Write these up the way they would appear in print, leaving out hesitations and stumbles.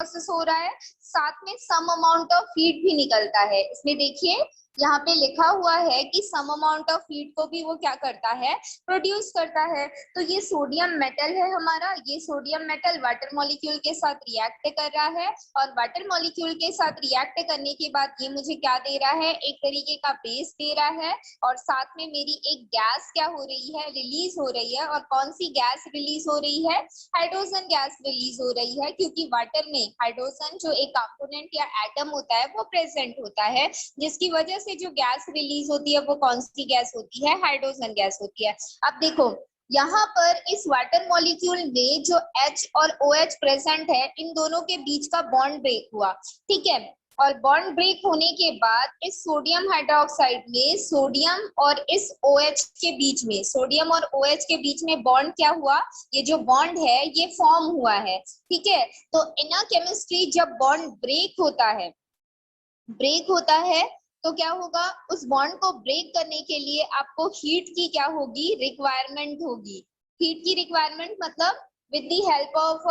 Process हो रहा है, साथ में सम अमाउंट ऑफ हीट भी निकलता है। इसमें देखिए यहाँ पे लिखा हुआ है कि सम अमाउंट ऑफ हीट को भी वो क्या करता है, प्रोड्यूस करता है। तो ये सोडियम मेटल है हमारा, ये सोडियम मेटल वाटर मॉलिक्यूल के साथ रिएक्ट कर रहा है और वाटर मॉलिक्यूल के साथ रिएक्ट करने के बाद ये मुझे क्या दे रहा है, एक तरीके का बेस दे रहा है और साथ में मेरी एक गैस क्या हो रही है, रिलीज हो रही है। और कौन सी गैस रिलीज हो रही है, हाइड्रोजन गैस रिलीज हो रही है, क्योंकि वाटर में हाइड्रोजन जो एक कंपोनेंट या एटम होता है वो प्रेजेंट होता है, जिसकी वजह से जो गैस रिलीज होती है वो कौन सी गैस होती है, हाइड्रोजन गैस होती है। अब देखो यहाँ पर इस वाटर मॉलिक्यूल में जो H और OH प्रेजेंट है, इन दोनों के बीच का बॉन्ड ब्रेक हुआ, ठीक है। और बॉन्ड ब्रेक होने के बाद इस सोडियम हाइड्रोक्साइड में सोडियम और इस OH के बीच में, सोडियम और OH के बीच में बॉन्ड क्या हुआ, ये जो बॉन्ड है ये फॉर्म हुआ है, ठीक है। तो इन अ केमिस्ट्री जब बॉन्ड ब्रेक होता है तो क्या होगा, उस बॉन्ड को ब्रेक करने के लिए आपको हीट की क्या होगी, रिक्वायरमेंट होगी। हीट की रिक्वायरमेंट मतलब विद द हेल्प ऑफ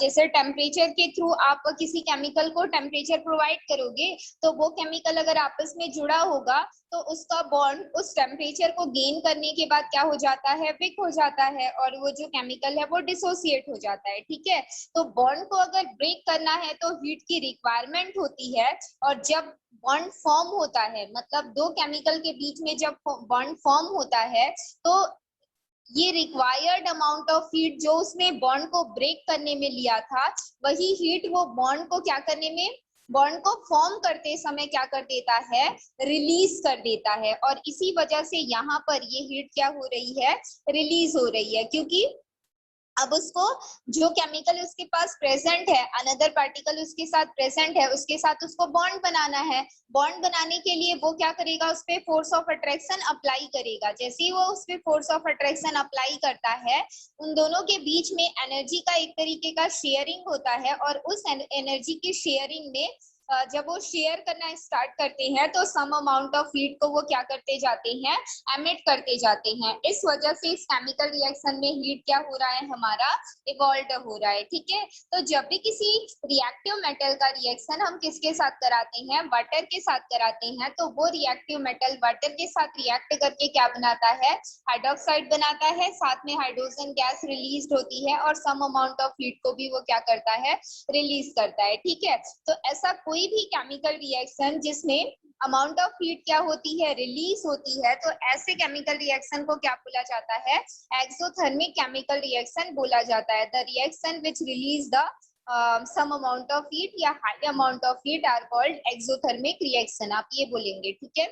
जैसे टेम्परेचर के थ्रू आप किसी केमिकल को टेम्परेचर प्रोवाइड करोगे, तो वो केमिकल अगर आपस में जुड़ा होगा तो उसका बॉन्ड उस टेम्परेचर को गेन करने के बाद क्या हो जाता है, विक हो जाता है और वो जो केमिकल है वो डिसोसिएट हो जाता है, ठीक है। तो बॉन्ड को अगर ब्रेक करना है तो हीट की रिक्वायरमेंट होती है। और जब बॉन्ड फॉर्म होता है, मतलब दो केमिकल के बीच में जब बॉन्ड फॉर्म होता है, तो ये रिक्वायर्ड अमाउंट ऑफ हीट जो उसने बॉन्ड को ब्रेक करने में लिया था, वही हीट वो बॉन्ड को क्या करने में, बॉन्ड को फॉर्म करते समय क्या कर देता है, रिलीज कर देता है। और इसी वजह से यहाँ पर ये हीट क्या हो रही है, रिलीज हो रही है, क्योंकि अब उसको जो केमिकल उसके पास प्रेजेंट है, अनदर पार्टिकल उसके साथ प्रेजेंट है, उसके साथ उसको बॉन्ड बनाना है। बॉन्ड बनाने के लिए वो क्या करेगा, उस पे फोर्स ऑफ अट्रैक्शन अप्लाई करेगा। जैसे ही वो उस पे फोर्स ऑफ अट्रैक्शन अप्लाई करता है, उन दोनों के बीच में एनर्जी का एक तरीके का शेयरिंग होता है और उस एनर्जी की शेयरिंग में जब वो शेयर करना स्टार्ट करते हैं तो सम अमाउंट ऑफ हीट को वो क्या करते जाते हैं, एमिट करते जाते हैं। इस वजह से इस केमिकल रिएक्शन में हीट क्या हो रहा है, हमारा इवॉल्व हो रहा है, ठीक है। तो जब भी किसी रिएक्टिव मेटल का रिएक्शन हम किसके साथ कराते हैं, वाटर के साथ कराते हैं, तो वो रिएक्टिव मेटल वाटर के साथ रिएक्ट करके क्या बनाता है, हाइड्रोक्साइड बनाता है, साथ में हाइड्रोजन गैस रिलीज होती है और सम अमाउंट ऑफ हीट को भी वो क्या करता है, रिलीज करता है, ठीक है। तो ऐसा कोई भी केमिकल रिएक्शन जिसमें अमाउंट ऑफ हीट क्या होती है, रिलीज होती है, तो ऐसे केमिकल रिएक्शन को क्या बोला जाता है, एक्सोथर्मिक केमिकल रिएक्शन बोला जाता है। The reaction which release the some amount of heat या high amount of heat are called exothermic reaction, आप ये बोलेंगे, ठीक है।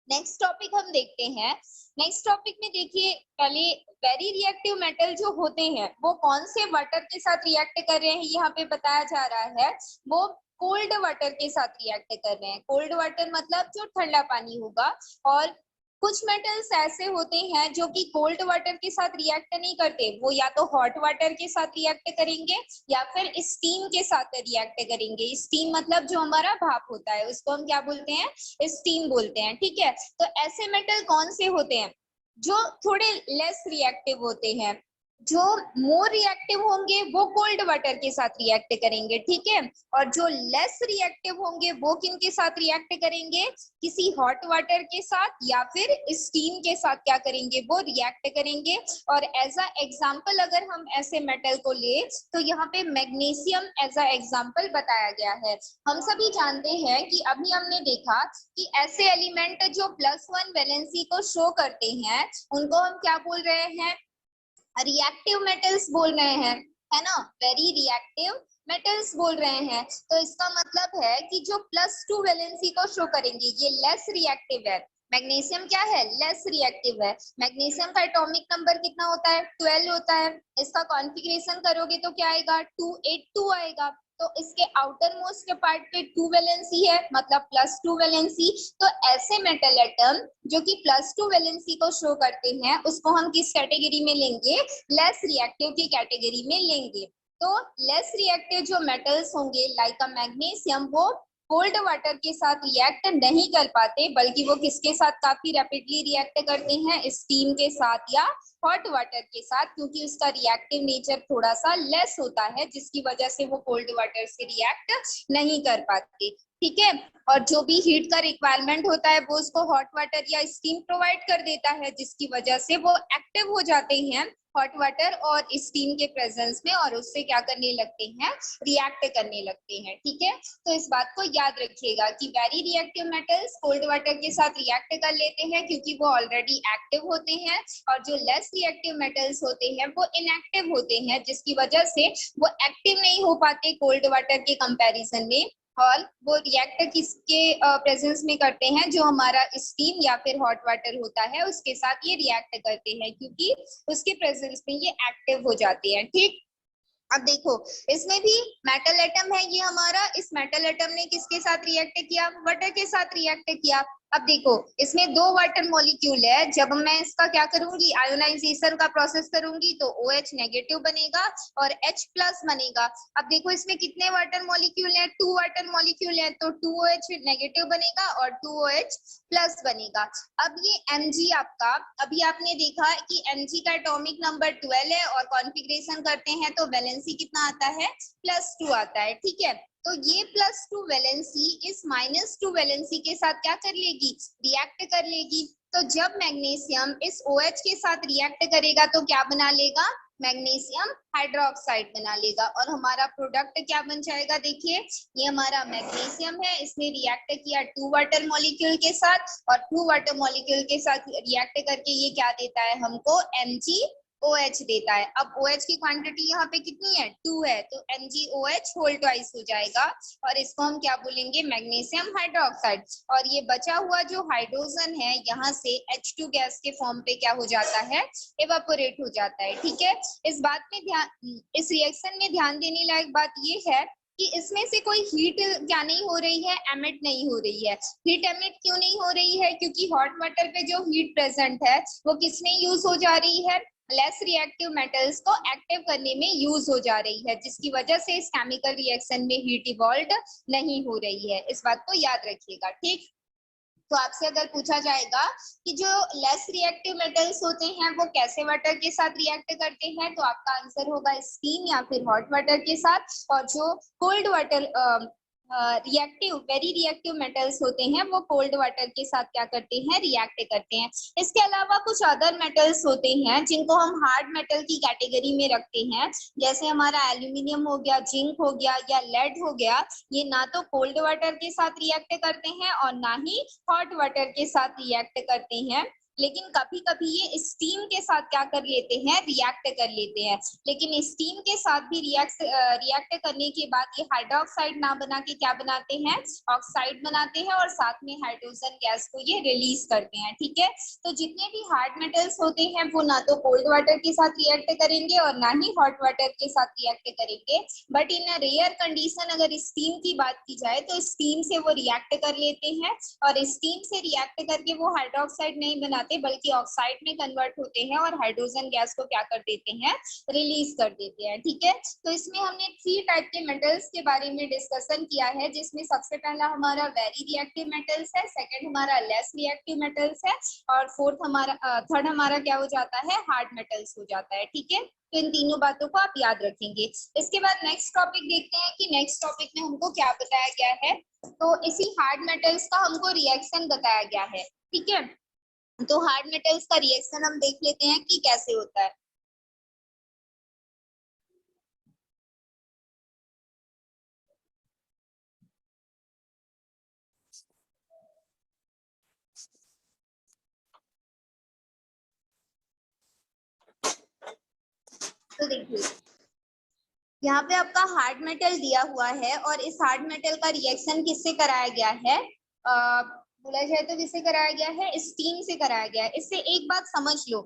नेक्स्ट टॉपिक हम देखते हैं। नेक्स्ट टॉपिक में देखिए, पहले वेरी रिएक्टिव मेटल जो होते हैं वो कौन से वाटर के साथ रिएक्ट कर रहे हैं, यहाँ पे बताया जा रहा है, वो कोल्ड वाटर के साथ रिएक्ट कर रहे हैं। कोल्ड वाटर मतलब जो ठंडा पानी होगा। और कुछ मेटल्स ऐसे होते हैं जो कि कोल्ड वाटर के साथ रिएक्ट नहीं करते, वो या तो हॉट वाटर के साथ रिएक्ट करेंगे या फिर स्टीम के साथ रिएक्ट करेंगे। स्टीम मतलब जो हमारा भाप होता है उसको हम क्या बोलते हैं, स्टीम बोलते हैं, ठीक है। तो ऐसे मेटल कौन से होते हैं जो थोड़े लेस रिएक्टिव होते हैं, जो मोर रिएक्टिव होंगे वो कोल्ड वाटर के साथ रिएक्ट करेंगे, ठीक है। और जो लेस रिएक्टिव होंगे वो किन के साथ रिएक्ट करेंगे, किसी हॉट वाटर के साथ या फिर स्टीम के साथ क्या करेंगे, वो रिएक्ट करेंगे। और एज अ एग्जाम्पल अगर हम ऐसे मेटल को ले तो यहाँ पे मैग्नीशियम एज अ एग्जाम्पल बताया गया है। हम सभी जानते हैं कि अभी हमने देखा कि ऐसे एलिमेंट जो +1 वैलेंसी को शो करते हैं उनको हम क्या बोल रहे हैं, रिएक्टिव मेटल्स बोल रहे हैं, है ना, वेरी रिएक्टिव मेटल्स बोल रहे हैं। तो इसका मतलब है कि जो +2 वैलेंसी को शो करेंगे ये लेस रिएक्टिव है। मैग्नीशियम क्या है, लेस रिएक्टिव है। मैग्नीशियम का एटॉमिक नंबर कितना होता है, 12 होता है। इसका कॉन्फ़िगरेशन करोगे तो क्या आएगा, 282 आएगा। तो इसके आउटर मोस्ट पार्ट पे 2 वैलेंसी है, मतलब +2 वैलेंसी। तो ऐसे मेटल एटम जो कि +2 वैलेंसी को शो करते हैं उसको हम किस कैटेगरी में लेंगे, लेस रिएक्टिव की कैटेगरी में लेंगे। तो लेस रिएक्टिव जो मेटल्स होंगे लाइक अ मैग्नीशियम, वो कोल्ड वाटर के साथ रिएक्ट नहीं कर पाते, बल्कि वो किसके साथ काफी रैपिडली रिएक्ट करते हैं, स्टीम के साथ या हॉट वाटर के साथ, क्योंकि उसका रिएक्टिव नेचर थोड़ा सा लेस होता है, जिसकी वजह से वो कोल्ड वाटर से रिएक्ट नहीं कर पाते। ठीक है, और जो भी हीट का रिक्वायरमेंट होता है वो उसको हॉट वाटर या स्टीम प्रोवाइड कर देता है, जिसकी वजह से वो एक्टिव हो जाते हैं हॉट वाटर और स्टीम के प्रेजेंस में, और उससे क्या करने लगते हैं, रिएक्ट करने लगते हैं। ठीक है, तो इस बात को याद रखिएगा कि very reactive metals cold water के साथ रिएक्ट कर लेते हैं क्योंकि वो ऑलरेडी एक्टिव होते हैं, और जो लेस रिएक्टिव मेटल्स होते हैं वो इनएक्टिव होते हैं, जिसकी वजह से वो एक्टिव नहीं हो पाते कोल्ड वाटर के कंपैरिजन में, और वो रिएक्ट किसके प्रेजेंस में करते हैं, जो हमारा स्टीम या फिर हॉट वाटर होता है उसके साथ ये रिएक्ट करते हैं, क्योंकि उसके प्रेजेंस में ये एक्टिव हो जाते हैं। ठीक, अब देखो इसमें भी मेटल एटम है ये हमारा, इस मेटल एटम ने किसके साथ रिएक्ट किया, वाटर के साथ रिएक्ट किया। अब देखो इसमें दो वाटर मॉलिक्यूल है, जब मैं इसका क्या करूंगी, आयोनाइजेशन का प्रोसेस करूंगी तो OH नेगेटिव बनेगा और H प्लस बनेगा। अब देखो इसमें कितने वाटर मॉलिक्यूल हैं, 2 वाटर मॉलिक्यूल हैं, तो 2OH नेगेटिव बनेगा और 2OH प्लस बनेगा। अब ये Mg आपका, अभी आपने देखा कि Mg का एटॉमिक नंबर 12 है, और कॉन्फ़िगरेशन करते हैं तो वैलेंसी कितना आता है, +2 आता है। ठीक है, तो ये +2 वैलेंसी इस -2 वैलेंसी के साथ क्या कर लेगी, रिएक्ट कर लेगी। तो जब मैग्नीशियम इस OH के साथ रिएक्ट करेगा तो क्या बना लेगा, मैग्नीशियम हाइड्रोक्साइड बना लेगा, और हमारा प्रोडक्ट क्या बन जाएगा, देखिए ये हमारा मैग्नीशियम है, इसने रिएक्ट किया 2 वाटर मॉलिक्यूल के साथ, और 2 वाटर मॉलिक्यूल के साथ रिएक्ट करके ये क्या देता है हमको, MgOH देता है। अब OH की क्वांटिटी यहाँ पे कितनी है, 2 है, तो MgOH होल ट्वाइस हो जाएगा, और इसको हम क्या बोलेंगे, मैग्नीशियम हाइड्रोक्साइड। और ये बचा हुआ जो हाइड्रोजन है यहाँ से H2 गैस के फॉर्म पे क्या हो जाता है, इवेपोरेट हो जाता है। ठीक है, इस बात में ध्यान, इस रिएक्शन में ध्यान देने लायक बात ये है कि इसमें से कोई हीट क्या नहीं हो रही है, एमिट नहीं हो रही है। हीट एमिट क्यों नहीं हो रही है, क्योंकि हॉट वाटर पे जो हीट प्रेजेंट है वो किसमें यूज हो जा रही है, लेस रिएक्टिव मेटल्स को एक्टिव करने में यूज हो जा रही है, जिसकी वजह से इस केमिकल रिएक्शन में हीट इवॉल्व नहीं हो रही है। इस बात को याद रखिएगा। ठीक, तो आपसे अगर पूछा जाएगा कि जो लेस रिएक्टिव मेटल्स होते हैं वो कैसे वाटर के साथ रिएक्ट करते हैं, तो आपका आंसर होगा स्टीम या फिर हॉट वाटर के साथ, और जो cold water reactive very reactive metals होते हैं वो कोल्ड वाटर के साथ क्या करते हैं, रिएक्ट करते हैं। इसके अलावा कुछ अदर मेटल्स होते हैं जिनको हम हार्ड मेटल की कैटेगरी में रखते हैं, जैसे हमारा एल्यूमिनियम हो गया, जिंक हो गया या लेड हो गया। ये ना तो कोल्ड वाटर के साथ रिएक्ट करते हैं और ना ही हॉट वाटर के साथ रिएक्ट करते हैं, लेकिन कभी कभी ये स्टीम के साथ क्या कर लेते हैं, रिएक्ट कर लेते हैं। लेकिन स्टीम के साथ भी रिएक्ट करने के बाद ये हाइड्रोक्साइड ना बना के क्या बनाते हैं, ऑक्साइड बनाते हैं, और साथ में हाइड्रोजन गैस को ये रिलीज करते हैं। ठीक है, तो जितने भी हार्ड मेटल्स होते हैं वो ना तो कोल्ड वाटर के साथ रिएक्ट करेंगे और ना ही हॉट वाटर के साथ रिएक्ट करेंगे, but in a rare condition अगर स्टीम की बात की जाए तो स्टीम से वो रिएक्ट कर लेते हैं, और स्टीम से रिएक्ट करके वो हाइड्रोक्साइड नहीं बनाते बल्कि ऑक्साइड में कन्वर्ट होते हैं और हाइड्रोजन गैस को क्या कर देते हैं, रिलीज कर देते हैं। ठीक है, तो इसमें हमने 3 टाइप के मेटल्स के बारे में डिस्कशन किया है, जिसमें सबसे पहला हमारा वेरी रिएक्टिव मेटल्स है, सेकंड हमारा लेस रिएक्टिव मेटल्स है, और थर्ड हमारा क्या हो जाता है, हार्ड मेटल्स हो जाता है। ठीक है, तो इन तीनों बातों को आप याद रखेंगे। इसके बाद नेक्स्ट टॉपिक देखते हैं कि नेक्स्ट टॉपिक में हमको क्या बताया गया है। तो इसी हार्ड मेटल्स का हमको रिएक्शन बताया गया है। ठीक है, तो हार्ड मेटल्स का रिएक्शन हम देख लेते हैं कि कैसे होता है। तो देखिए यहाँ पे आपका हार्ड मेटल दिया हुआ है, और इस हार्ड मेटल का रिएक्शन किससे कराया गया है, बोला जाए तो किससे कराया गया है, स्टीम से कराया गया है। इससे एक बात समझ लो,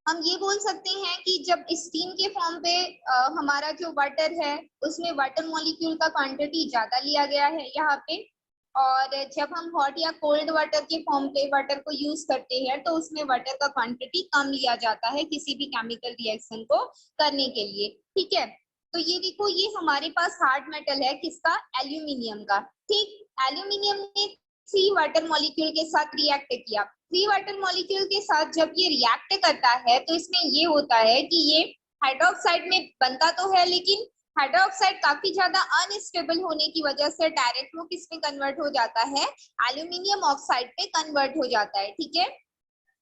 हम ये बोल सकते हैं कि जब स्टीम के फॉर्म पे हमारा जो वाटर है उसमें वाटर मॉलिक्यूल का क्वांटिटी ज्यादा लिया गया है यहाँ पे, और जब हम हॉट या कोल्ड वाटर के फॉर्म पे वाटर को यूज करते हैं तो उसमें वाटर का क्वांटिटी कम लिया जाता है किसी भी केमिकल रिएक्शन को करने के लिए। ठीक है, तो ये देखो ये हमारे पास हार्ड मेटल है किसका, एल्यूमिनियम का। ठीक, एल्यूमिनियम ने 3 वाटर मॉलिक्यूल के साथ रिएक्ट किया। 3 वाटर मॉलिक्यूल के साथ जब ये रिएक्ट करता है तो इसमें ये होता है कि ये हाइड्रोक्साइड में बनता तो है, लेकिन हाइड्रोक्साइड काफी ज्यादा अनस्टेबल होने की वजह से डायरेक्ट वो किस में कन्वर्ट हो जाता है, एल्यूमिनियम ऑक्साइड पे कन्वर्ट हो जाता है। ठीक है,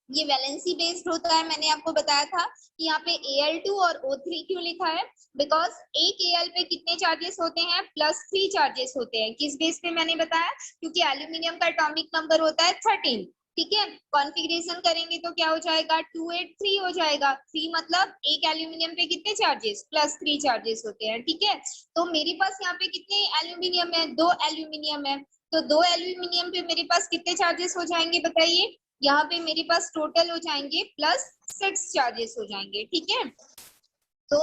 ये वैलेंसी बेस्ड होता है। मैंने आपको बताया था कि यहाँ पे Al2 और O3 क्यों लिखा है, बिकॉज एक Al पे कितने चार्जेस होते हैं, +3 चार्जेस होते हैं। किस बेस पे मैंने बताया, क्योंकि एल्यूमिनियम का एटॉमिक नंबर होता है 13। ठीक है, कॉन्फ़िगरेशन करेंगे तो क्या हो जाएगा, 283 हो जाएगा। 3 मतलब एक एल्यूमिनियम पे कितने चार्जेस, +3 चार्जेस होते हैं। ठीक है, तो मेरे पास यहाँ पे कितने एल्यूमिनियम है, 2 एल्यूमिनियम है, तो 2 एल्यूमिनियम पे मेरे पास कितने चार्जेस हो जाएंगे बताइए, यहाँ पे मेरे पास टोटल हो जाएंगे +6 चार्जेस हो जाएंगे। ठीक है, तो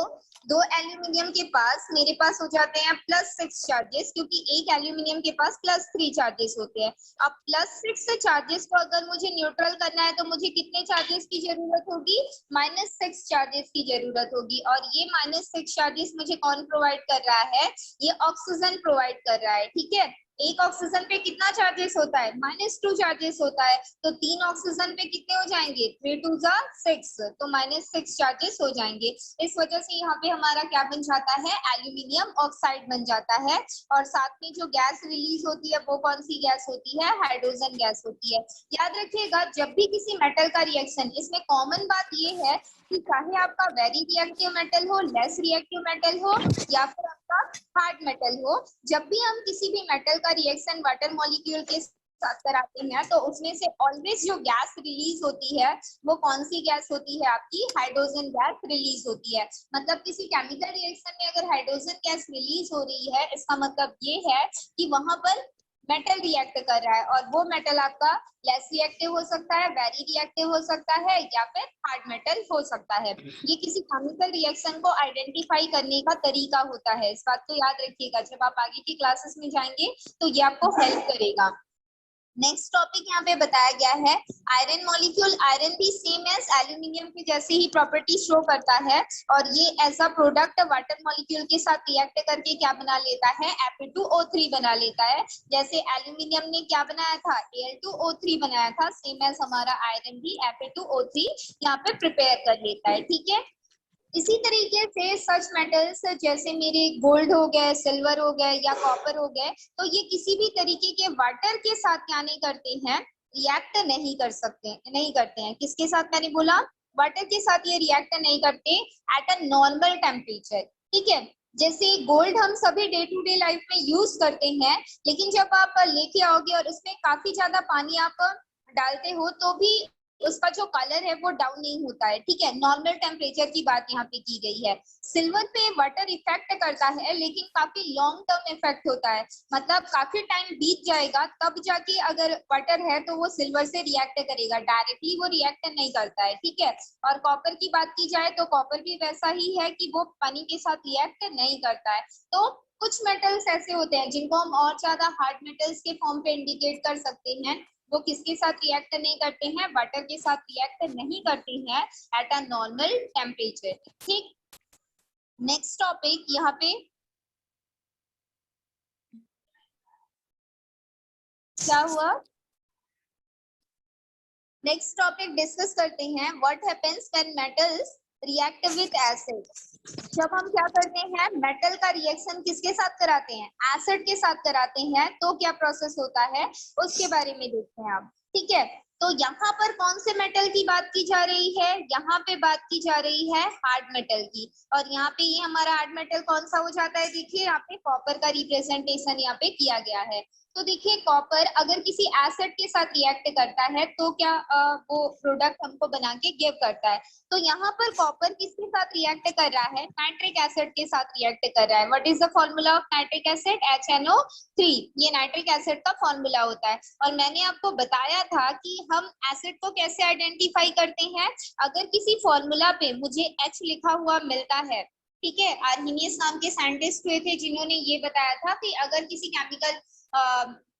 2 एल्यूमिनियम के पास मेरे पास हो जाते हैं +6 चार्जेस, क्योंकि एक एल्यूमिनियम के पास +3 चार्जेस होते हैं। अब +6 चार्जेस को अगर मुझे न्यूट्रल करना है तो मुझे कितने चार्जेस की जरूरत होगी, -6 चार्जेस की जरूरत होगी। और ये -6 चार्जेस मुझे कौन प्रोवाइड कर रहा है, ये ऑक्सीजन प्रोवाइड कर रहा है। ठीक है, एक ऑक्सीजन पे कितना चार्जेस होता है, -2 चार्जेस होता है, तो 3 ऑक्सीजन पे कितने हो जाएंगे, 3 2 6, तो -6 चार्जेस हो जाएंगे। इस वजह से यहाँ पे हमारा क्या बन जाता है, एल्यूमिनियम ऑक्साइड बन जाता है। और साथ में जो गैस रिलीज होती है वो कौन सी गैस होती है, हाइड्रोजन गैस होती है। याद रखिएगा, जब भी किसी मेटल का रिएक्शन, इसमें कॉमन बात ये है कि चाहे आपका वेरी रिएक्टिव मेटल हो, लेस रिएक्टिव मेटल हो, या फिर आपका हार्ड मेटल हो, जब भी हम किसी भी मेटल का रिएक्शन वाटर मॉलिक्यूल के साथ कराते हैं तो उसमें से ऑलवेज जो गैस रिलीज होती है वो कौन सी गैस होती है, आपकी हाइड्रोजन गैस रिलीज होती है। मतलब किसी केमिकल रिएक्शन में अगर हाइड्रोजन गैस रिलीज हो रही है, इसका मतलब ये है कि वहां पर मेटल रिएक्ट कर रहा है, और वो मेटल आपका लेस रिएक्टिव हो सकता है, वेरी रिएक्टिव हो सकता है, या फिर हार्ड मेटल हो सकता है। ये किसी केमिकल रिएक्शन को आइडेंटिफाई करने का तरीका होता है। इस बात को याद रखिएगा, जब आप आगे की क्लासेस में जाएंगे तो ये आपको हेल्प करेगा। नेक्स्ट टॉपिक यहाँ पे बताया गया है आयरन मॉलिक्यूल। आयरन भी सेम एज एल्यूमिनियम के जैसे ही प्रॉपर्टी शो करता है, और ये as a product water molecule के साथ रिएक्ट करके क्या बना लेता है, Fe2O3 बना लेता है। जैसे एल्यूमिनियम ने क्या बनाया था, Al2O3 बनाया था, सेम एज हमारा आयरन भी Fe2O3 यहाँ पे प्रिपेयर कर लेता है। ठीक है, इसी तरीके से सच मेटल्स जैसे मेरे गोल्ड हो गए, सिल्वर हो गए, या कॉपर हो गए, तो ये किसी भी तरीके के वाटर के साथ क्या नहीं करते हैं, रिएक्ट नहीं कर सकते, नहीं करते हैं। किसके साथ, मैंने बोला वाटर के साथ ये रिएक्ट नहीं करते एट अ नॉर्मल टेम्परेचर। ठीक है, जैसे गोल्ड हम सभी डे टू डे लाइफ में यूज करते हैं, लेकिन जब आप लेके आओगे और उसमें काफी ज्यादा पानी आप डालते हो तो भी उसका जो कलर है वो डाउन नहीं होता है। ठीक है, नॉर्मल टेम्परेचर की बात यहाँ पे की गई है। सिल्वर पे वाटर इफेक्ट करता है, लेकिन काफी लॉन्ग टर्म इफेक्ट होता है, मतलब काफी टाइम बीत जाएगा तब जाके अगर वाटर है तो वो सिल्वर से रिएक्ट करेगा, डायरेक्टली वो रिएक्ट नहीं करता है। ठीक है, और कॉपर की बात की जाए तो कॉपर भी वैसा ही है कि वो पानी के साथ रिएक्ट नहीं करता है। तो कुछ मेटल्स ऐसे होते हैं जिनको हम और ज्यादा हार्ड मेटल्स के फॉर्म पे इंडिकेट कर सकते हैं, वो किसके साथ रिएक्ट नहीं करते हैं, वाटर के साथ रिएक्ट नहीं करते हैं एट अ नॉर्मल टेम्परेचर। ठीक, नेक्स्ट टॉपिक यहाँ पे क्या हुआ, नेक्स्ट टॉपिक डिस्कस करते हैं, what happens when metals react with acid. जब हम क्या करते हैं, मेटल का रिएक्शन किसके साथ कराते हैं, एसिड के साथ कराते हैं, तो क्या प्रोसेस होता है उसके बारे में देखते हैं आप। ठीक है, तो यहाँ पर कौन से मेटल की बात की जा रही है, यहाँ पे बात की जा रही है हार्ड मेटल की। और यहाँ पे ये हमारा हार्ड मेटल कौन सा हो जाता है, देखिए यहाँ पे कॉपर का रिप्रेजेंटेशन यहाँ पे किया गया है। तो देखिए कॉपर अगर किसी एसिड के साथ रिएक्ट करता है तो क्या वो प्रोडक्ट हमको बना के गिव करता है। तो यहाँ पर कॉपर किसके साथ रिएक्ट कर रहा है, नाइट्रिक एसिड के साथ रिएक्ट कर रहा है। What is the formula of nitric acid, HNO3, ये नाइट्रिक एसिड का फॉर्मूला होता है। और मैंने आपको बताया था कि हम एसिड को कैसे आइडेंटिफाई करते हैं, अगर किसी फॉर्मूला पे मुझे H लिखा हुआ मिलता है, ठीक है, आर्हीनियस नाम के साइंटिस्ट हुए थे जिन्होंने ये बताया था कि अगर किसी केमिकल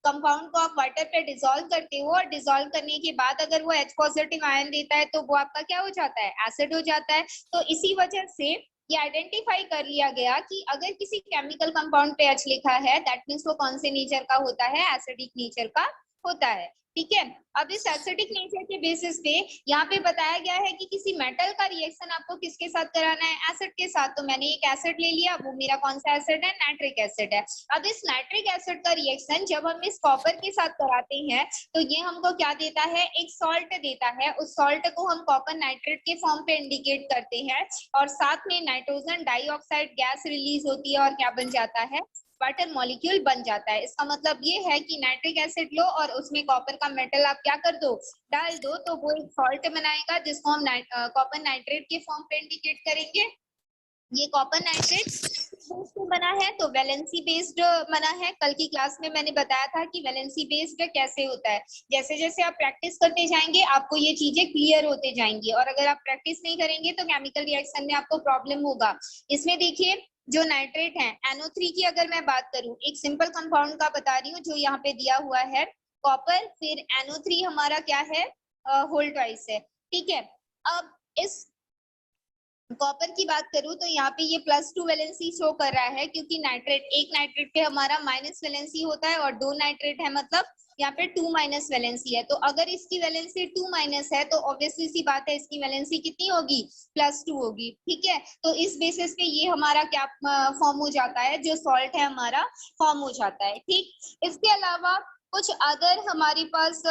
कंपाउंड को आप वाटर पे डिसॉल्व करते हो और डिसॉल्व करने के बाद अगर वो H पॉजिटिव आयन देता है तो वो आपका क्या हो जाता है, एसिड हो जाता है। तो इसी वजह से ये आइडेंटिफाई कर लिया गया कि अगर किसी केमिकल कंपाउंड पे H लिखा है दैट मीन्स वो कौन से नेचर का होता है, एसिडिक नेचर का होता है। ठीक है, अब इस एसिडिक नेचर के बेसिस पे यहाँ पे बताया गया है कि किसी मेटल का रिएक्शन आपको किसके साथ कराना है, एसिड के साथ। तो मैंने एक एसिड ले लिया, वो मेरा कौन सा एसिड है, नाइट्रिक एसिड है। अब इस नाइट्रिक एसिड का रिएक्शन जब हम इस कॉपर के साथ कराते हैं तो ये हमको क्या देता है, एक सॉल्ट देता है। उस सॉल्ट को हम कॉपर नाइट्रेट के फॉर्म पे इंडिकेट करते हैं और साथ में नाइट्रोजन डाइऑक्साइड गैस रिलीज होती है और क्या बन जाता है, वाटर मॉलिक्यूल बन जाता है। इसका मतलब ये है कि नाइट्रिक एसिड लो और उसमें कॉपर का मेटल आप क्या कर दो, डाल दो, तो वो एक सॉल्ट बनाएगा जिसको हम कॉपर नाइट्रेट के फॉर्म पे इंडिकेट करेंगे। ये कॉपर नाइट्रेट बेस्ड बना है, तो वैलेंसी बेस्ड बना है। कल की क्लास में मैंने बताया था कि वैलेंसी बेस्ड कैसे होता है। जैसे जैसे आप प्रैक्टिस करते जाएंगे आपको ये चीजें क्लियर होते जाएंगी, और अगर आप प्रैक्टिस नहीं करेंगे तो केमिकल रिएक्शन में आपको प्रॉब्लम होगा। इसमें देखिए जो नाइट्रेट है, NO3 की अगर मैं बात करूं, एक सिंपल कंपाउंड का बता रही हूँ जो यहाँ पे दिया हुआ है, कॉपर, फिर NO3 हमारा क्या है, होल ट्वाइस है। ठीक है, अब इस कॉपर की बात करूं तो यहाँ पे ये +2 वैलेंसी शो कर रहा है, क्योंकि नाइट्रेट, एक नाइट्रेट पे हमारा माइनस वैलेंसी होता है और 2 नाइट्रेट है, मतलब यहाँ पे 2 माइनस वैलेंसी है। तो अगर इसकी वैलेंसी 2 माइनस है तो ऑब्वियसली सी बात है इसकी वैलेंसी कितनी होगी, +2 होगी। ठीक है, तो इस बेसिस पे ये हमारा क्या फॉर्म हो जाता है, जो सॉल्ट है हमारा फॉर्म हो जाता है। ठीक, इसके अलावा कुछ अदर हमारे पास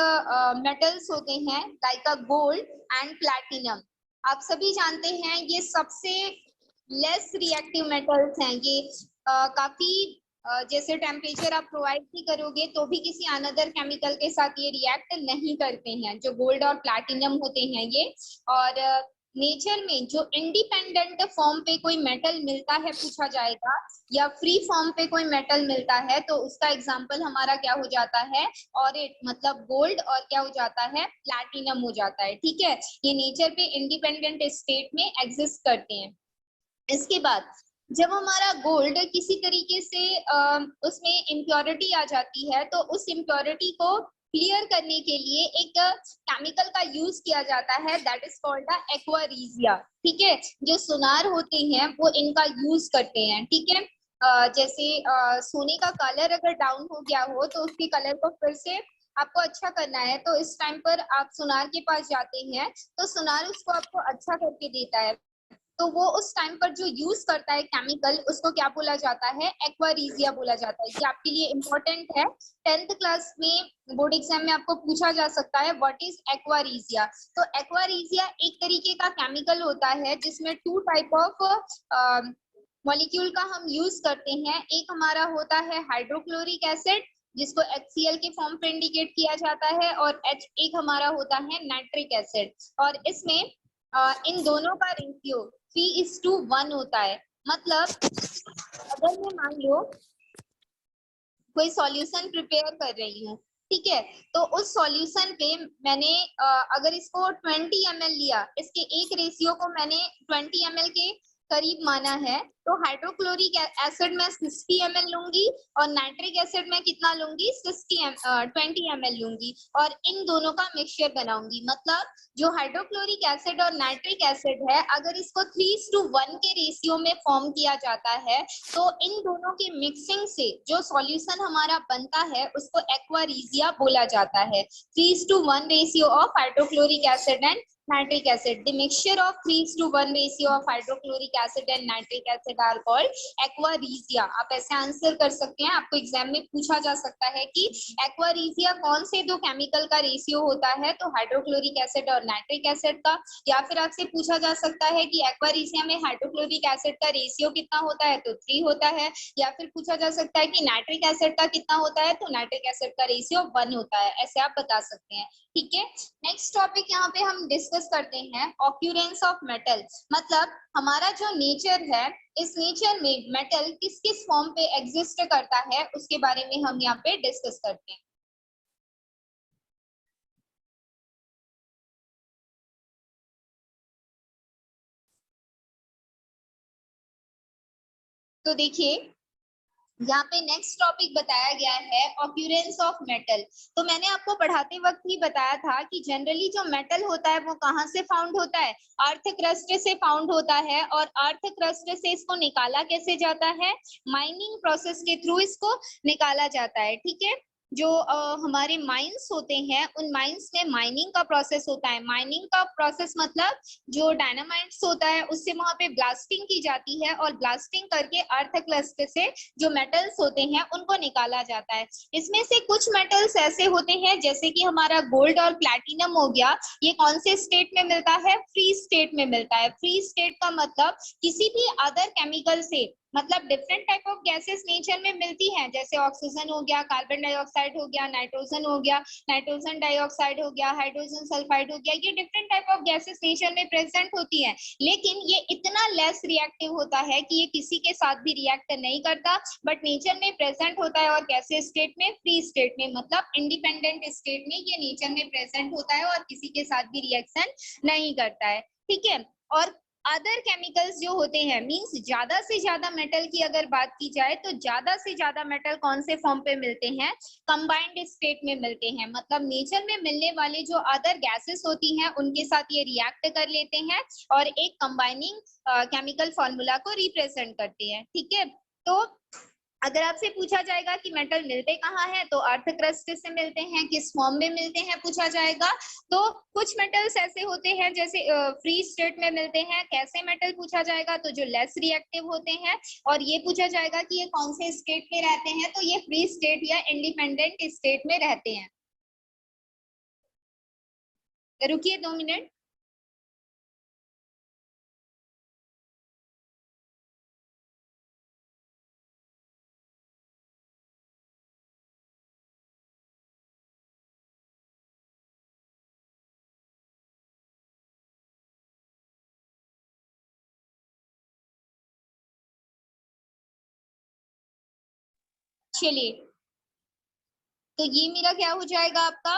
मेटल्स होते हैं like a gold and platinum. आप सभी जानते हैं ये सबसे लेस रिएक्टिव मेटल्स हैं। ये काफी जैसे टेम्परेचर आप प्रोवाइड भी करोगे तो भी किसी अनदर केमिकल के साथ ये रिएक्ट नहीं करते हैं, जो गोल्ड और प्लैटिनम होते हैं ये। और नेचर में जो इंडिपेंडेंट फॉर्म पे कोई मेटल मिलता है पूछा जाएगा, या फ्री फॉर्म पे कोई मेटल मिलता है, तो उसका एग्जांपल हमारा क्या हो जाता है, ऑरेट, मतलब गोल्ड, और क्या हो जाता है, प्लैटिनम हो जाता है। ठीक है, ये नेचर पे इंडिपेंडेंट स्टेट में एग्जिस्ट करते हैं। इसके बाद जब हमारा गोल्ड किसी तरीके से उसमें इम्प्योरिटी आ जाती है तो उस इम्प्योरिटी को क्लियर करने के लिए एक केमिकल का यूज किया जाता है, that is called the aqua regia. ठीक है, जो सोनार होते हैं वो इनका यूज करते हैं। ठीक है, जैसे सोने का कलर अगर डाउन हो गया हो तो उसके कलर को फिर से आपको अच्छा करना है, तो इस टाइम पर आप सुनार के पास जाते हैं, तो सुनार उसको आपको अच्छा करके देता है। तो वो उस टाइम पर जो यूज करता है केमिकल, उसको क्या बोला जाता है, एक्वारीजिया बोला जाता है। ये आपके लिए इम्पोर्टेंट है, 10th क्लास में बोर्ड एग्जाम में आपको पूछा जा सकता है व्हाट इज एक्वारीजिया। तो एक्वारीजिया एक तरीके का केमिकल होता है जिसमें 2 टाइप ऑफ मॉलिक्यूल का हम यूज करते हैं। एक हमारा होता है हाइड्रोक्लोरिक एसिड, जिसको HCl के फॉर्म पे इंडिकेट किया जाता है, और H एक हमारा होता है नाइट्रिक एसिड। और इसमें इन दोनों का रेशियो 3:1 होता है। मतलब अगर मैं मान लो कोई सॉल्यूशन प्रिपेयर कर रही हूँ, ठीक है, तो उस सॉल्यूशन पे मैंने अगर इसको 20 ml लिया, इसके एक रेशियो को मैंने 20 ml के करीब माना है, तो हाइड्रोक्लोरिक एसिड में 60 ml लूंगी और नाइट्रिक एसिड में कितना लूंगी, 20 ml लूंगी, और इन दोनों का मिक्सचर बनाऊंगी। मतलब जो हाइड्रोक्लोरिक एसिड और नाइट्रिक एसिड है, अगर इसको 3:1 के रेशियो में फॉर्म किया जाता है, तो इन दोनों के मिक्सिंग से जो सॉल्यूशन हमारा बनता है उसको एक्वारीजिया बोला जाता है। 3:1 ratio of hydrochloric acid and nitric acid. The mixture of 3:1 ratio of hydrochloric acid and nitric acid are called aquaresia. आप ऐसे आंसर कर सकते हैं, आपको एग्जाम में पूछा जा सकता है कि एक्वारीजिया कौन से दो केमिकल का रेशियो होता है, तो हाइड्रोक्लोरिक एसिड और नाइट्रिक एसिड का। या फिर आपसे पूछा जा सकता है कि एक्वारीजिया में हाइड्रोक्लोरिक एसिड का रेशियो कितना होता है, तो 3 होता है। या फिर पूछा जा सकता है कि नाइट्रिक एसिड का कितना होता है, तो नाइट्रिक एसिड का रेशियो 1 होता है। ऐसे आप बता सकते हैं। ठीक है, नेक्स्ट टॉपिक यहाँ पे हम डिस्कस करते हैं ऑक्यूरेंस ऑफ मेटल। मतलब हमारा जो नेचर है, इस नेचर में मेटल किस किस फॉर्म पे एग्जिस्ट करता है उसके बारे में हम यहाँ पे डिस्कस करते हैं। तो देखिए यहाँ पे नेक्स्ट टॉपिक बताया गया है ऑक्यूरेंस ऑफ मेटल। तो मैंने आपको पढ़ाते वक्त ही बताया था कि जनरली जो मेटल होता है वो कहाँ से फाउंड होता है, अर्थ क्रस्ट से फाउंड होता है। और अर्थ क्रस्ट से इसको निकाला कैसे जाता है, माइनिंग प्रोसेस के थ्रू इसको निकाला जाता है। ठीक है, जो हमारे माइंस होते हैं उन माइंस में माइनिंग का प्रोसेस होता है। माइनिंग का प्रोसेस मतलब जो डायनामाइट्स होता है उससे वहां पे ब्लास्टिंग की जाती है और ब्लास्टिंग करके अर्थ क्रस्ट से जो मेटल्स होते हैं उनको निकाला जाता है। इसमें से कुछ मेटल्स ऐसे होते हैं जैसे कि हमारा गोल्ड और प्लैटिनम हो गया, ये कौन से स्टेट में मिलता है, फ्री स्टेट में मिलता है। फ्री स्टेट का मतलब किसी भी अदर केमिकल से, मतलब different type of gases nature में मिलती हैं, जैसे ऑक्सीजन हो गया, कार्बन डाइऑक्साइड हो गया, नाइट्रोजन हो गया, नाइट्रोजन डाइऑक्साइड हो गया, हाइड्रोजन सल्फाइड हो गया, ये different type of gases nature में प्रेजेंट होती हैं। लेकिन ये इतना लेस रिएक्टिव होता है कि ये किसी के साथ भी रिएक्ट नहीं करता, बट नेचर में प्रेजेंट होता है। और कैसे स्टेट में, फ्री स्टेट में, मतलब इंडिपेंडेंट स्टेट में ये नेचर में प्रेजेंट होता है और किसी के साथ भी रिएक्शन नहीं करता है। ठीक है, और अदर केमिकल्स जो होते हैं, मींस ज्यादा से ज्यादा मेटल की अगर बात की जाए तो ज्यादा से ज्यादा मेटल कौन से फॉर्म पे मिलते हैं, कंबाइंड स्टेट में मिलते हैं। मतलब नेचर में मिलने वाले जो अदर गैसेस होती हैं उनके साथ ये रिएक्ट कर लेते हैं और एक कंबाइनिंग केमिकल फॉर्मूला को रिप्रेजेंट करते हैं। ठीक है, तो अगर आपसे पूछा जाएगा कि मेटल मिलते कहाँ हैं, तो अर्थ क्रस्ट से मिलते हैं, किस फॉर्म में मिलते हैं पूछा जाएगा। तो कुछ मेटल्स ऐसे होते हैं जैसे फ्री स्टेट में मिलते हैं। कैसे मेटल पूछा जाएगा, तो जो लेस रिएक्टिव होते हैं। और ये पूछा जाएगा कि ये कौन से स्टेट में रहते हैं, तो ये फ्री स्टेट या इंडिपेंडेंट स्टेट में रहते हैं। रुकिए 2 मिनट। चलिए, तो ये मेरा क्या हो जाएगा आपका,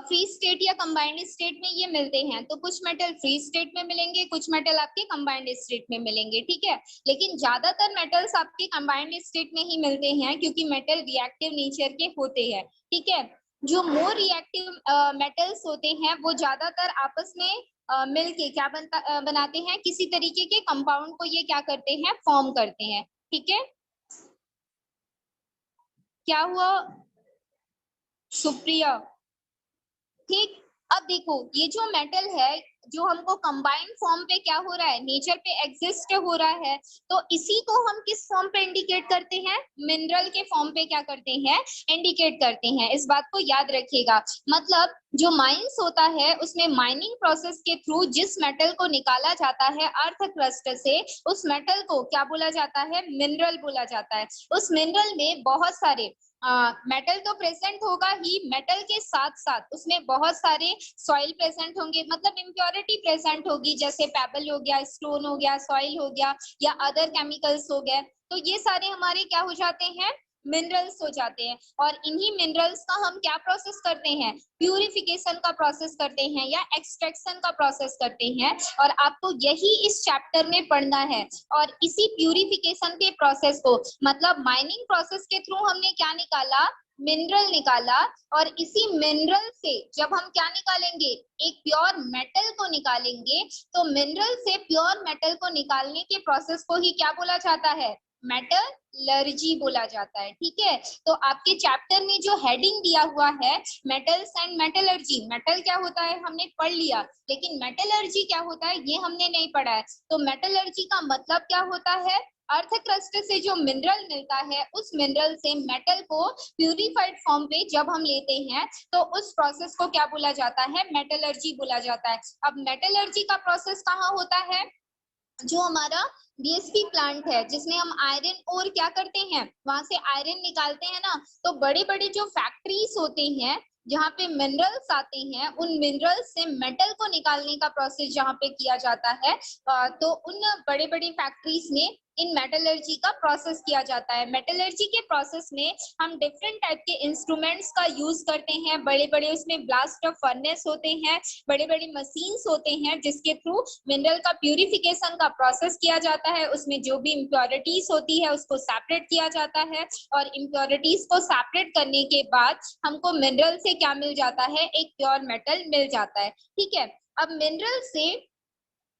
फ्री स्टेट या कंबाइंड स्टेट में ये मिलते हैं। तो कुछ मेटल फ्री स्टेट में मिलेंगे, कुछ मेटल आपके कंबाइंड स्टेट में मिलेंगे। ठीक है, लेकिन ज्यादातर मेटल्स आपके कंबाइंड स्टेट में ही मिलते हैं क्योंकि मेटल रिएक्टिव नेचर के होते हैं। ठीक है, जो मोर रिएक्टिव मेटल्स होते हैं वो ज्यादातर आपस में मिलके क्या बनाते हैं, किसी तरीके के कंपाउंड को ये क्या करते हैं, फॉर्म करते हैं। ठीक है, क्या हुआ सुप्रिया, ठीक। अब देखो ये जो मेटल है जो हमको कंबाइंड फॉर्म पे क्या हो रहा है, नेचर पे एग्जिस्ट हो रहा है, तो इसी को हम किस फॉर्म पे इंडिकेट करते हैं, मिनरल के फॉर्म पे क्या करते हैं, इंडिकेट करते हैं। इस बात को याद रखिएगा। मतलब जो माइंस होता है उसमें माइनिंग प्रोसेस के थ्रू जिस मेटल को निकाला जाता है अर्थ क्रस्ट से, उस मेटल को क्या बोला जाता है, मिनरल बोला जाता है। उस मिनरल में बहुत सारे मेटल तो प्रेजेंट होगा ही, मेटल के साथ साथ उसमें बहुत सारे सॉइल प्रेजेंट होंगे, मतलब इम्प्योरिटी प्रेजेंट होगी, जैसे पेबल हो गया, स्टोन हो गया, सॉइल हो गया, या अदर केमिकल्स हो गए। तो ये सारे हमारे क्या हो जाते हैं, मिनरल्स हो जाते हैं। और इन्हीं मिनरल्स का हम क्या प्रोसेस करते हैं, प्यूरिफिकेशन का प्रोसेस करते हैं या एक्सट्रैक्शन का प्रोसेस करते हैं। और आपको यही इस चैप्टर में पढ़ना है। और इसी प्यूरिफिकेशन के प्रोसेस को, मतलब माइनिंग प्रोसेस के थ्रू हमने क्या निकाला, मिनरल निकाला। और इसी मिनरल से जब हम क्या निकालेंगे, एक प्योर मेटल को निकालेंगे, तो मिनरल से प्योर मेटल को निकालने के प्रोसेस को ही क्या बोला जाता है, मेटलर्जी बोला जाता है। ठीक है, तो आपके चैप्टर में जो हेडिंग दिया हुआ है मेटल्स एंड मेटलर्जी, मेटल क्या होता है हमने पढ़ लिया, लेकिन मेटलर्जी क्या होता है ये हमने नहीं पढ़ा है। तो मेटलर्जी का मतलब क्या होता है, अर्थ क्रस्ट से जो मिनरल मिलता है उस मिनरल से मेटल को प्यूरिफाइड फॉर्म पे जब हम लेते हैं तो उस प्रोसेस को क्या बोला जाता है, मेटलर्जी बोला जाता है। अब मेटलर्जी का प्रोसेस कहाँ होता है, जो हमारा बीएसपी प्लांट है जिसमें हम आयरन और क्या करते हैं, वहां से आयरन निकालते हैं ना। तो बड़े बड़े जो फैक्ट्रीज होते हैं जहाँ पे मिनरल्स आते हैं, उन मिनरल्स से मेटल को निकालने का प्रोसेस जहाँ पे किया जाता है, तो उन बड़े बड़ी फैक्ट्रीज में इन मेटलर्जी का प्रोसेस किया जाता है। मेटलर्जी के प्रोसेस में हम डिफरेंट टाइप के इंस्ट्रूमेंट्स का यूज करते हैं, बड़े बड़े उसमें ब्लास्ट ऑफ फर्नेस होते हैं, बड़े बड़े मशीन्स होते हैं जिसके थ्रू मिनरल का प्यूरिफिकेशन का प्रोसेस किया जाता है। उसमें जो भी इम्प्योरिटीज होती है उसको सेपरेट किया जाता है, और इम्प्योरिटीज को सेपरेट करने के बाद हमको मिनरल से क्या मिल जाता है, एक प्योर मेटल मिल जाता है। ठीक है, अब मिनरल से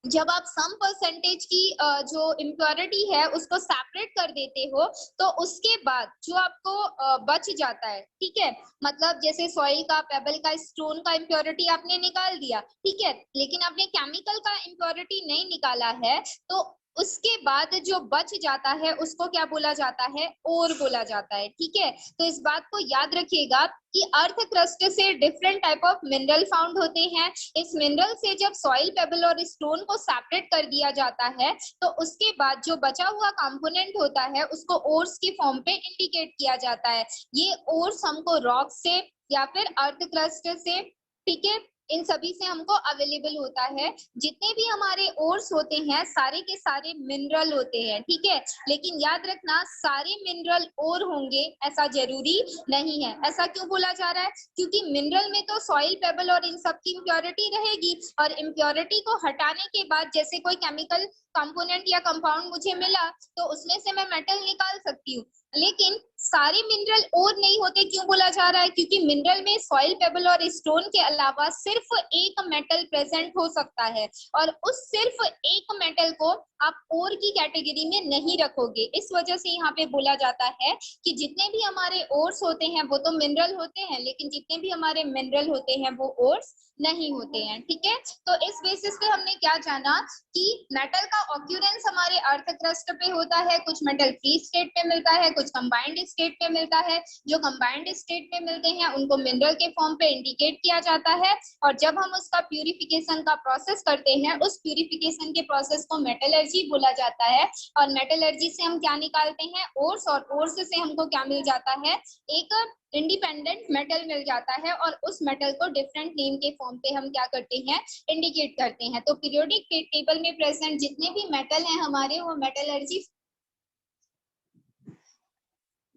जब आप सम परसेंटेज की जो इम्प्योरिटी है उसको सेपरेट कर देते हो, तो उसके बाद जो आपको बच जाता है, ठीक है, मतलब जैसे सॉइल का, पेबल का, स्टोन का इम्प्योरिटी आपने निकाल दिया, ठीक है, लेकिन आपने केमिकल का इम्प्योरिटी नहीं निकाला है, तो उसके बाद जो बच जाता है उसको क्या बोला जाता है, ओर बोला जाता है। ठीक है, तो इस बात को याद रखिएगा कि अर्थ क्रस्ट से different type of mineral found होते हैं। इस मिनरल से जब सॉइल, पेबल और स्टोन को सेपरेट कर दिया जाता है, तो उसके बाद जो बचा हुआ कंपोनेंट होता है उसको ओर्स की फॉर्म पे इंडिकेट किया जाता है। ये ओर्स हमको रॉक से या फिर अर्थ क्रस्ट से, ठीक है, इन सभी से हमको अवेलेबल होता है। जितने भी हमारे ओर्स होते हैं सारे के सारे मिनरल होते हैं, ठीक है, लेकिन याद रखना सारे मिनरल ओर होंगे ऐसा जरूरी नहीं है। ऐसा क्यों बोला जा रहा है, क्योंकि मिनरल में तो सॉइल, पेबल और इन सब की इम्प्योरिटी रहेगी, और इम्प्योरिटी को हटाने के बाद जैसे कोई केमिकल कंपोनेंट या कंपाउंड मुझे मिला तो उसमें से मैं मेटल निकाल सकती हूँ, लेकिन सारे मिनरल और नहीं होते। क्यों बोला जा रहा है, क्योंकि मिनरल में सॉइल, पेबल और स्टोन के अलावा सिर्फ एक मेटल प्रेजेंट हो सकता है, और उस सिर्फ एक मेटल को आप ओर की कैटेगरी में नहीं रखोगे। इस वजह से यहाँ पे बोला जाता है कि जितने भी हमारे ओर्स होते हैं वो तो मिनरल होते हैं, लेकिन जितने भी हमारे मिनरल होते हैं वो ओर्स नहीं होते हैं। ठीक है, तो इस बेसिस पे हमने क्या जाना कि मेटल का ऑक्यूरेंस हमारे अर्थ क्रस्ट पे होता है, कुछ मेटल फ्री स्टेट पे मिलता है, कुछ कंबाइंड स्टेट पे मिलता है। जो कंबाइंड स्टेट पे मिलते हैं उनको मिनरल के फॉर्म पे इंडिकेट किया जाता है, और जब हम उसका प्यूरिफिकेशन का प्रोसेस करते हैं उस प्यूरिफिकेशन के प्रोसेस को मेटलर्जी बोला जाता है। और मेटलर्जी से हम क्या निकालते हैं, ओर्स, और ओर्स से हमको क्या मिल जाता है, एक इंडिपेंडेंट मेटल मिल जाता है, और उस मेटल को डिफरेंट नेम के फॉर्म पे हम क्या करते हैं, इंडिकेट करते हैं। तो पीरियोडिक टेबल में प्रेजेंट जितने भी मेटल हैं हमारे, वो मेटलर्जी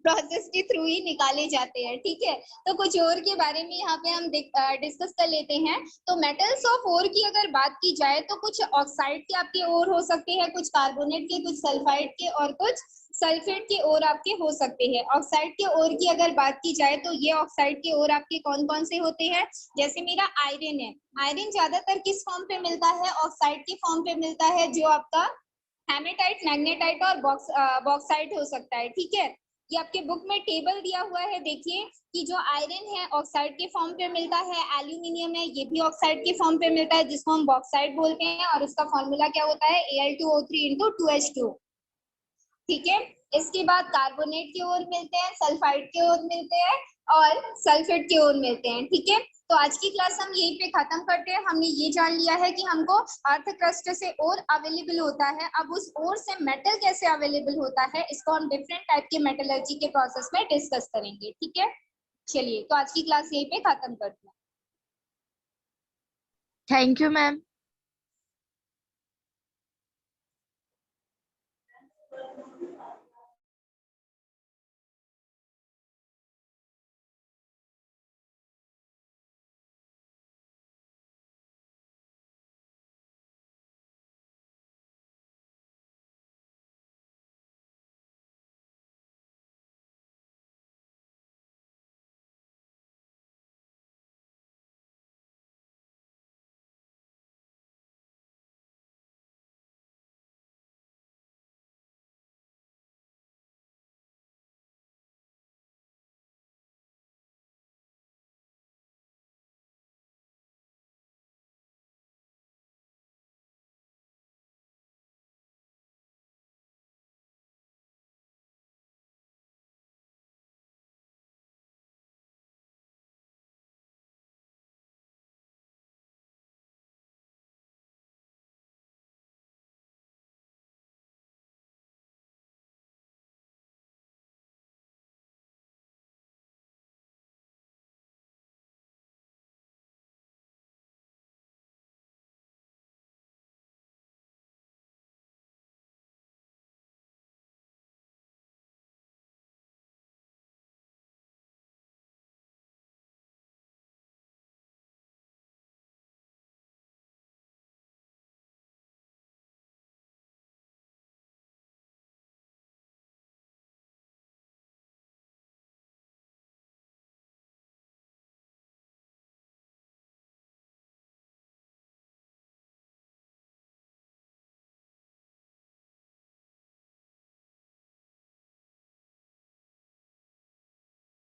प्रोसेस के थ्रू ही निकाले जाते हैं। ठीक है, तो कुछ और के बारे में यहाँ पे हम डिस्कस कर लेते हैं। तो मेटल्स ऑफ ओर की अगर बात की जाए तो कुछ ऑक्साइड के आपके ओर हो सकते हैं, कुछ कार्बोनेट के, कुछ सल्फाइड के, और कुछ सल्फेट के ओर आपके हो सकते हैं। ऑक्साइड के ओर की अगर बात की जाए तो ये ऑक्साइड के ओर आपके कौन कौन से होते हैं, जैसे मेरा आयरन है। आयरन ज्यादातर किस फॉर्म पे मिलता है, ऑक्साइड के फॉर्म पे मिलता है, जो आपका हेमेटाइट, मैग्नेटाइट और बॉक्साइट हो सकता है। ठीक है, ये आपके बुक में टेबल दिया हुआ है, देखिए कि जो आयरन है ऑक्साइड के फॉर्म पे मिलता है, एल्यूमिनियम है ये भी ऑक्साइड के फॉर्म पे मिलता है जिसको हम बॉक्साइट बोलते हैं, और उसका फॉर्मूला क्या होता है, Al2O3 × 2H2। ठीक है, इसके बाद कार्बोनेट की ओर मिलते हैं, सल्फाइड की ओर मिलते हैं, और सल्फेट की ओर मिलते हैं। ठीक है, तो आज की क्लास हम यहीं पे खत्म करते हैं। हमने ये जान लिया है कि हमको अर्थ क्रस्ट से ओर अवेलेबल होता है। अब उस ओर से मेटल कैसे अवेलेबल होता है इसको हम डिफरेंट टाइप के मेटलर्जी के प्रोसेस में डिस्कस करेंगे। ठीक है, चलिए तो आज की क्लास यहीं पे खत्म करते हैं। Thank you ma'am.